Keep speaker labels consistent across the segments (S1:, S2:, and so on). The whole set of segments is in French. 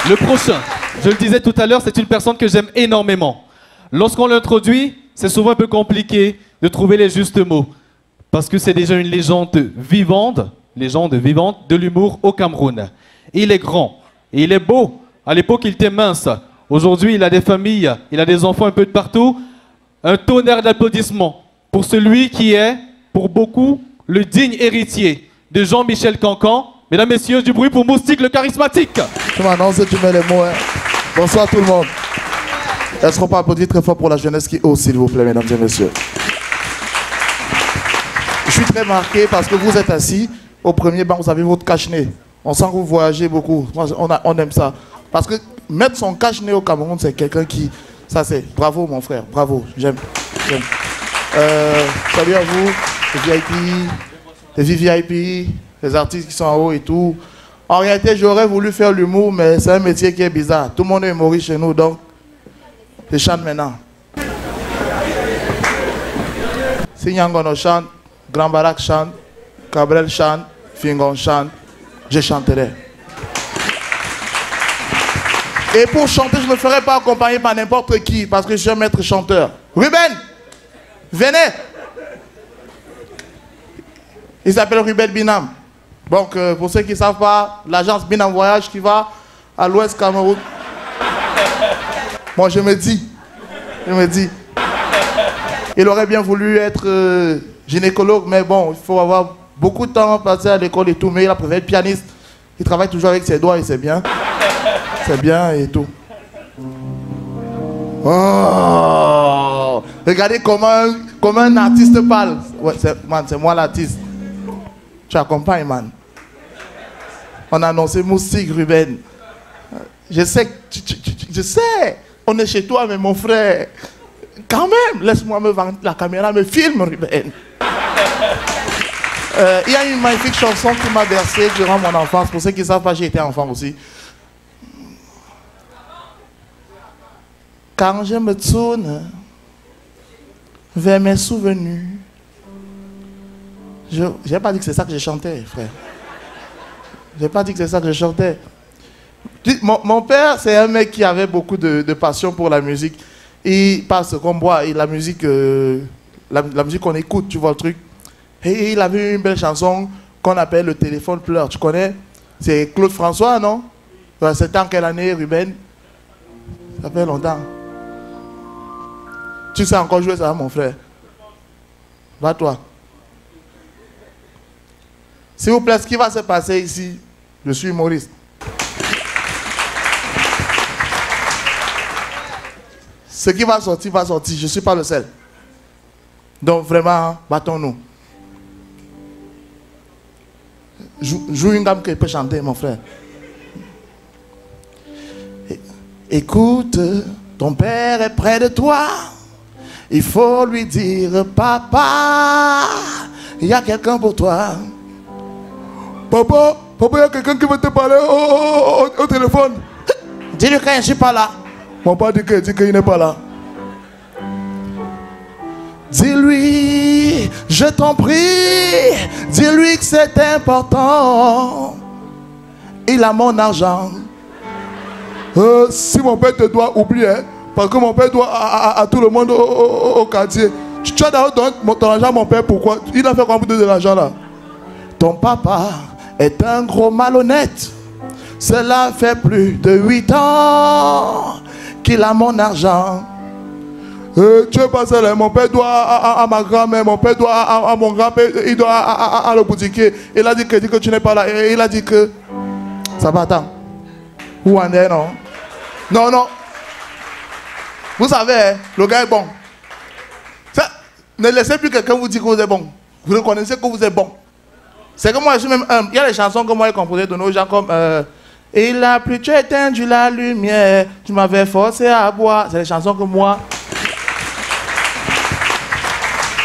S1: Le prochain, je le disais tout à l'heure, c'est une personne que j'aime énormément. Lorsqu'on l'introduit, c'est souvent un peu compliqué de trouver les justes mots. Parce que c'est déjà une légende vivante de l'humour au Cameroun. Et il est grand, et il est beau. À l'époque, il était mince. Aujourd'hui, il a des familles, il a des enfants un peu de partout. Un tonnerre d'applaudissements pour celui qui est, pour beaucoup, le digne héritier de Jean-Michel Cancan. Mesdames, Messieurs, du bruit pour Moustique le charismatique.
S2: Tu m'annonces et tu mets les mots. Hein. Bonsoir tout le monde. Est-ce qu'on peut applaudir très fort pour la jeunesse qui ose, s'il vous plaît, mesdames et messieurs. Je suis très marqué parce que vous êtes assis. Au premier banc, vous avez votre cache-nez. On sent que vous voyagez beaucoup. On aime ça. Parce que mettre son cache-nez au Cameroun, c'est quelqu'un qui... Ça, c'est... Bravo, mon frère. Bravo. J'aime. Salut à vous, les VVIP, les artistes qui sont en haut et tout. En réalité, j'aurais voulu faire l'humour, mais c'est un métier qui est bizarre. Tout le monde est humoriste chez nous, donc je chante maintenant. Si Nyangono chante, Grand Barak chante, Cabrel chante, Fingon chante, je chanterai. Et pour chanter, je ne me ferai pas accompagner par n'importe qui, parce que je suis un maître chanteur. Ruben, venez. Il s'appelle Ruben Binam. Donc, pour ceux qui ne savent pas, l'agence Binam Voyage qui va à l'Ouest Cameroun. Bon, je me dis, il aurait bien voulu être gynécologue, mais bon, il faut avoir beaucoup de temps passé à l'école et tout, mais il a préféré être pianiste. Il travaille toujours avec ses doigts et c'est bien. C'est bien et tout. Oh, regardez comment un artiste parle. Ouais, c'est moi l'artiste. Tu accompagnes, man. On a annoncé Moustique, Ruben. Je sais, je sais. On est chez toi, mais mon frère. Quand même, laisse-moi me vendre la caméra, me filme, Ruben. Il y a une magnifique chanson qui m'a bercé durant mon enfance. Pour ceux qui ne savent pas, j'ai été enfant aussi. Quand je me tourne vers mes souvenirs, je n'ai pas dit que c'est ça que je chantais, frère. Je n'ai pas dit que c'est ça que je chantais. Mon père, c'est un mec qui avait beaucoup de passion pour la musique. Il passe comme moi, et la musique qu'on écoute, tu vois le truc. Et il avait une belle chanson qu'on appelle Le téléphone pleure. Tu connais? C'est Claude François, non? C'était en quelle année, Ruben? Ça fait longtemps. Tu sais encore jouer ça, mon frère? Va-toi. S'il vous plaît, ce qui va se passer ici, je suis humoriste. Ce qui va sortir, va sortir. Je ne suis pas le seul. Donc vraiment, battons-nous. Joue une gamme qu'il peut chanter, mon frère. Écoute, ton père est près de toi. Il faut lui dire, papa, il y a quelqu'un pour toi. Papa, il y a quelqu'un qui veut te parler au téléphone. Dis-lui que je ne suis pas là. Mon père dit qu'il n'est pas là. Dis-lui, je t'en prie, dis-lui que c'est important. Il a mon argent. Si mon père te doit oublier, parce que mon père doit à tout le monde au quartier. Tu as d'abord donné ton argent à mon père, pourquoi? Il a fait combien de l'argent là? Ton papa est un gros malhonnête. Cela fait plus de 8 ans qu'il a mon argent. Tu es pas seul, mon père doit à ma grand-mère, mon père doit à mon grand-père, il doit à le boutiquier. Il a dit que tu n'es pas là. Et il a dit que... Ça va, attends. Où en est, non? Non, non. Vous savez, le gars est bon. Ça, ne laissez plus quelqu'un vous dire que vous êtes bon. Vous reconnaissez que vous êtes bon. C'est que moi, je suis même humble. Il y a des chansons que moi, j'ai composées de nos gens comme... il a plu, tu as éteint la lumière, tu m'avais forcé à boire. C'est des chansons que moi...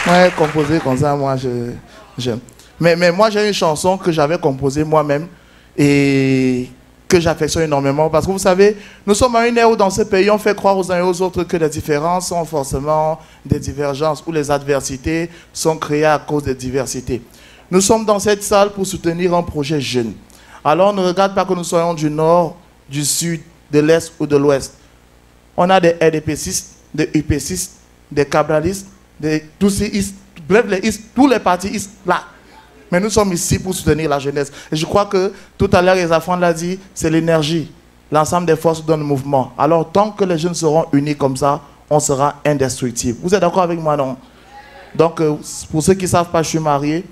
S2: Ouais, composé comme ça, moi, j'aime. Mais moi, j'ai une chanson que j'avais composée moi-même et que j'affectionne énormément. Parce que vous savez, nous sommes à une ère où dans ce pays, on fait croire aux uns et aux autres que les différences sont forcément des divergences, où les adversités sont créées à cause des diversités. Nous sommes dans cette salle pour soutenir un projet jeune. Alors, ne regarde pas que nous soyons du Nord, du sud, de l'est ou de l'ouest. On a des RDPcistes, des UPcistes, des cabralistes, des toussistes, bref, tous les partis istes là. Mais nous sommes ici pour soutenir la jeunesse. Et je crois que tout à l'heure, les enfants l'ont dit, c'est l'énergie. L'ensemble des forces donne le mouvement. Alors, tant que les jeunes seront unis comme ça, on sera indestructible. Vous êtes d'accord avec moi, non? Donc, pour ceux qui ne savent pas, je suis marié.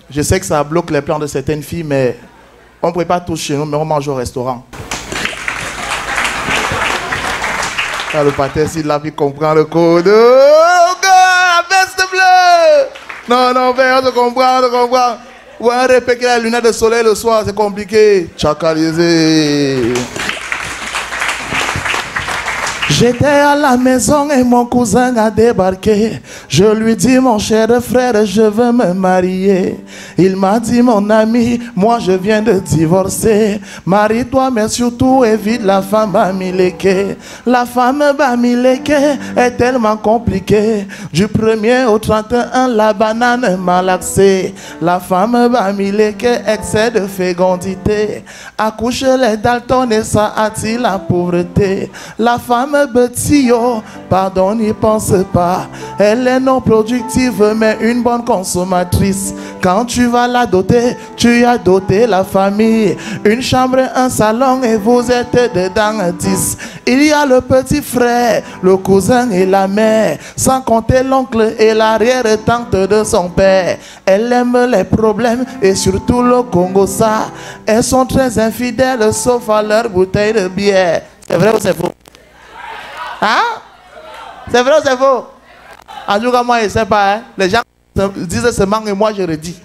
S2: Je sais que ça bloque les plans de certaines filles, mais on ne prépare tous chez nous, mais on mange au restaurant. Là, le pater, s'il l'a vu, comprend le code. Oh, God, la veste bleue! Non, non, on te comprend, on te comprend. Ouais, on répète la lunettes de soleil le soir, c'est compliqué. Chacalisé. J'étais à la maison et mon cousin a débarqué. Je lui dis, mon cher frère, je veux me marier. Il m'a dit, mon ami, moi je viens de divorcer. Marie-toi, mais surtout évite la femme bamileke. La femme bamileke est tellement compliquée. Du 1er au 31, la banane malaxée. La femme bamileke excès de fécondité. Accoucher les Dalton et ça attire la pauvreté. La femme Betio, pardon, n'y pense pas. Elle est non productive, mais une bonne consommatrice. Quand tu vas la doter, tu as doté la famille. Une chambre, un salon et vous êtes dedans 10. Il y a le petit frère, le cousin et la mère, sans compter l'oncle et l'arrière-tante de son père. Elle aime les problèmes et surtout le Congo ça. Elles sont très infidèles sauf à leur bouteille de bière. C'est vrai ou c'est faux? Hein? C'est vrai ou c'est faux? En tout cas, moi, je ne sais pas. Hein? Les gens disent seulement et moi, je le dis.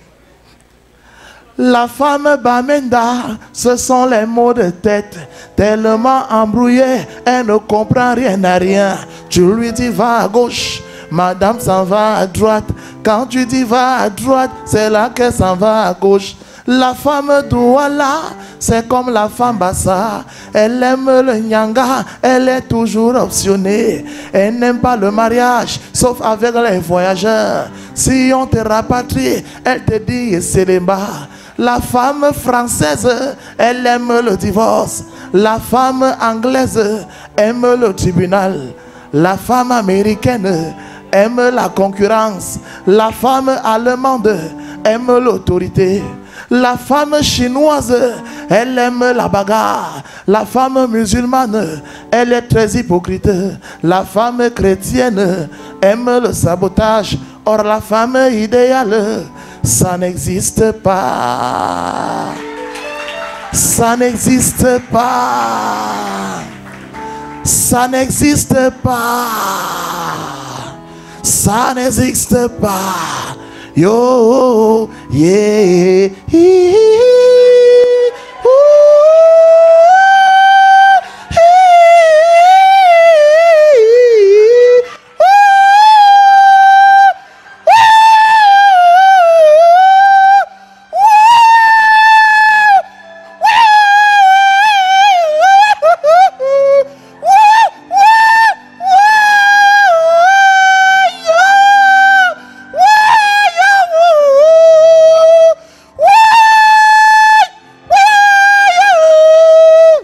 S2: La femme Bamenda, ce sont les mots de tête. Tellement embrouillée, elle ne comprend rien à rien. Tu lui dis va à gauche, madame s'en va à droite. Quand tu dis va à droite, c'est là qu'elle s'en va à gauche. La femme Douala, c'est comme la femme Bassa. Elle aime le nyanga, elle est toujours optionnée. Elle n'aime pas le mariage, sauf avec les voyageurs. Si on te rapatrie, elle te dit c'est les bas. La femme française, elle aime le divorce. La femme anglaise aime le tribunal. La femme américaine aime la concurrence. La femme allemande aime l'autorité. La femme chinoise, elle aime la bagarre. La femme musulmane, elle est très hypocrite. La femme chrétienne aime le sabotage. Or la femme idéale, ça n'existe pas. Ça n'existe pas. Ça n'existe pas. Ça n'existe pas. Yo, yeah,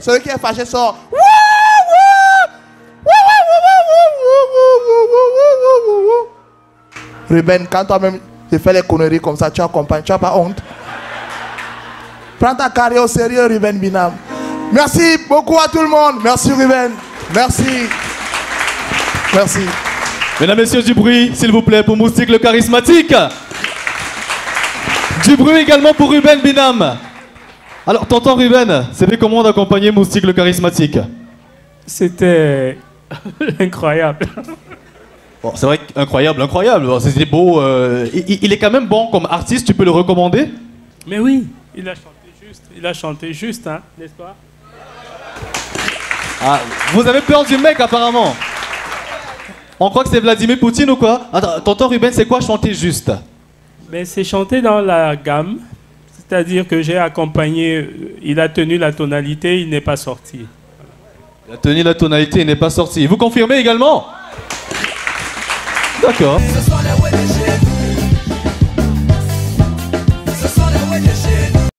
S2: celui qui est fâché sort. Ruben, quand toi-même tu fais les conneries comme ça, tu accompagnes, tu n'as pas honte. Prends ta carrière au sérieux, Ruben Binam. Merci beaucoup à tout le monde. Merci Ruben. Merci. Merci.
S1: Mesdames, messieurs, du bruit, s'il vous plaît, pour Moustique le charismatique. Du bruit également pour Ruben Binam. Alors, tonton Ruben, c'était comment d'accompagner Moustique le charismatique?
S3: C'était incroyable.
S1: Bon, c'est vrai qu'incroyable, incroyable. C'était beau. Il est quand même bon comme artiste, tu peux le recommander?
S3: Mais oui, il a chanté juste, hein, n'est-ce pas?
S1: Ah, vous avez peur du mec apparemment. On croit que c'est Vladimir Poutine ou quoi? Attends, tonton Ruben, c'est quoi chanter juste?
S3: Mais c'est chanté dans la gamme. C'est-à-dire que j'ai accompagné, il a tenu la tonalité, il n'est pas sorti.
S1: Il a tenu la tonalité, il n'est pas sorti. Vous confirmez également? D'accord.